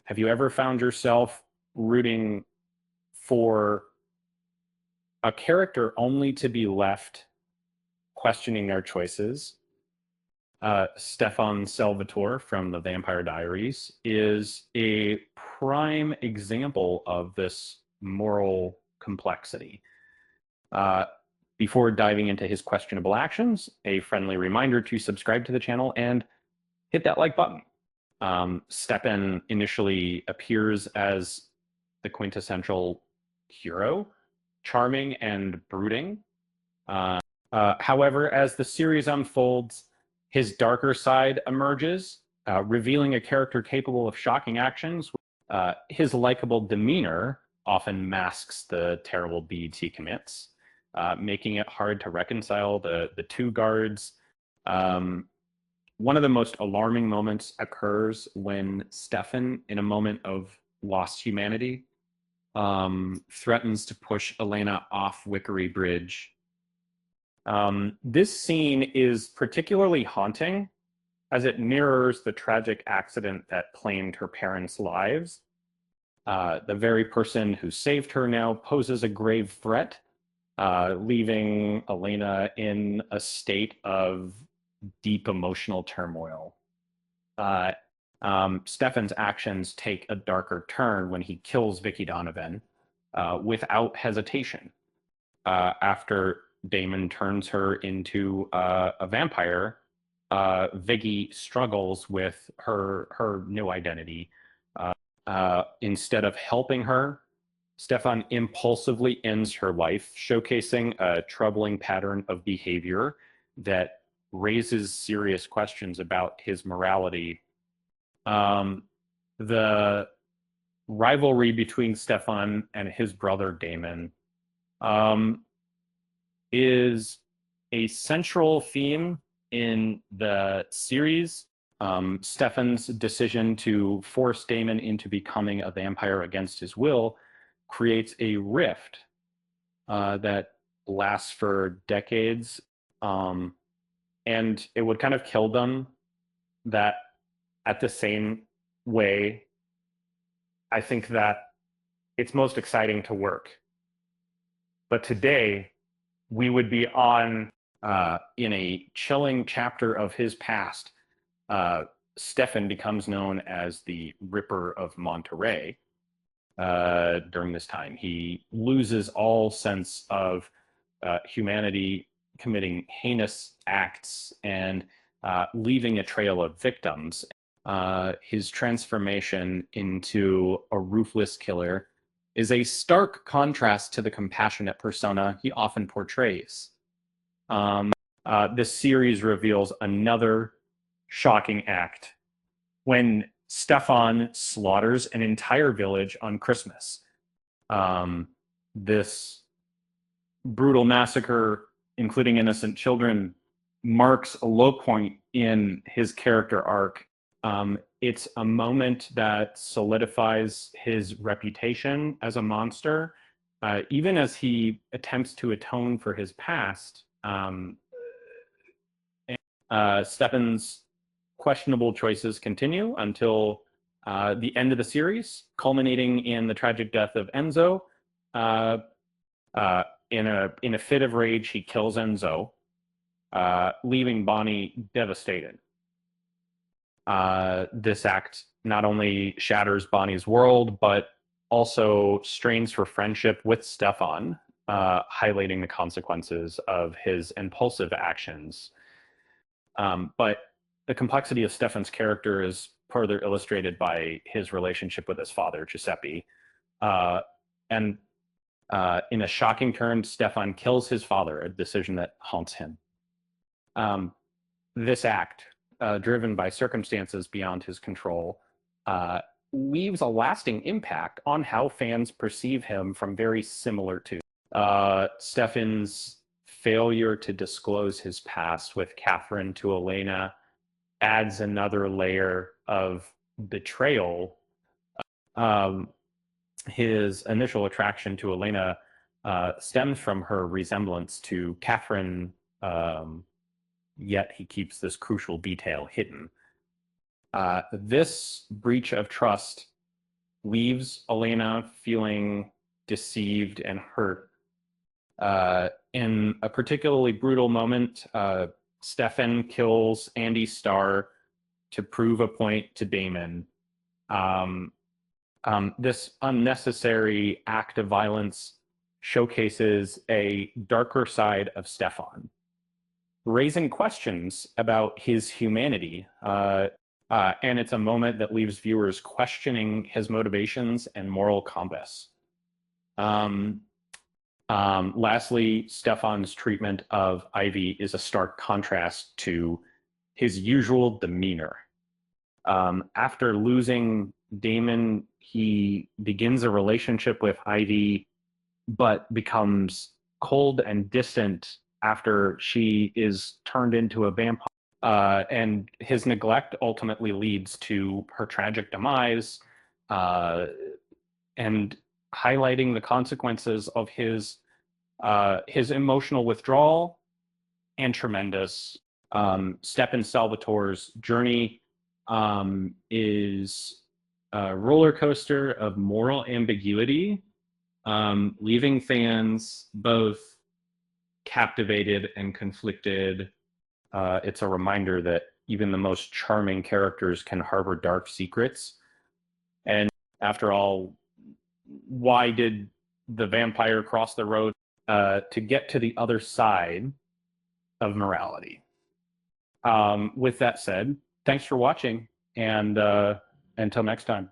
Have you ever found yourself rooting for a character only to be left questioning their choices? Stefan Salvatore from the Vampire Diaries is a prime example of this moral complexity. Uh, Before diving into his questionable actions, a friendly reminder to subscribe to the channel and hit that like button. Stefan initially appears as the quintessential hero, charming and brooding. However, as the series unfolds, his darker side emerges, revealing a character capable of shocking actions. His likable demeanor often masks the terrible deeds he commits, making it hard to reconcile the two guards. One of the most alarming moments occurs when Stefan, in a moment of lost humanity, threatens to push Elena off Wickery Bridge. This scene is particularly haunting as it mirrors the tragic accident that claimed her parents' lives. The very person who saved her now poses a grave threat, leaving Elena in a state of deep emotional turmoil. Stefan's actions take a darker turn when he kills Vicky Donovan without hesitation. After Damon turns her into a vampire, Vicky struggles with her new identity. Instead of helping her, Stefan impulsively ends her life, showcasing a troubling pattern of behavior that raises serious questions about his morality. The rivalry between Stefan and his brother Damon um, is a central theme in the series. Stefan's decision to force Damon into becoming a vampire against his will creates a rift that lasts for decades. And it would kind of kill them that at the same way, I think that it's most exciting to work. But today, we would be on in a chilling chapter of his past. Stefan becomes known as the Ripper of Monterey during this time. He loses all sense of humanity, committing heinous acts and leaving a trail of victims. His transformation into a ruthless killer is a stark contrast to the compassionate persona he often portrays. This series reveals another shocking act when Stefan slaughters an entire village on Christmas. This brutal massacre, including innocent children, marks a low point in his character arc. It's a moment that solidifies his reputation as a monster, even as he attempts to atone for his past. Stefan's questionable choices continue until the end of the series, culminating in the tragic death of Enzo. In a fit of rage, he kills Enzo, leaving Bonnie devastated. This act not only shatters Bonnie's world, but also strains for friendship with Stefan, highlighting the consequences of his impulsive actions. But the complexity of Stefan's character is further illustrated by his relationship with his father, Giuseppe. And in a shocking turn, Stefan kills his father, a decision that haunts him. This act, driven by circumstances beyond his control, leaves a lasting impact on how fans perceive him from very similar to Stefan's failure to disclose his past with Catherine to Elena adds another layer of betrayal. His initial attraction to Elena stems from her resemblance to Catherine, yet he keeps this crucial detail hidden. This breach of trust leaves Elena feeling deceived and hurt. In a particularly brutal moment, Stefan kills Andy Starr to prove a point to Damon. Um, this unnecessary act of violence showcases a darker side of Stefan, raising questions about his humanity. And it's a moment that leaves viewers questioning his motivations and moral compass. Um, Lastly, Stefan's treatment of Ivy is a stark contrast to his usual demeanor. After losing Damon, he begins a relationship with Ivy, but becomes cold and distant after she is turned into a vampire. And his neglect ultimately leads to her tragic demise, uh, and highlighting the consequences of his emotional withdrawal and tremendous. Stepan Salvatore's journey is a roller coaster of moral ambiguity, leaving fans both captivated and conflicted. It's a reminder that even the most charming characters can harbor dark secrets. And after all, why did the vampire cross the road? To get to the other side of morality. With that said, thanks for watching, and until next time.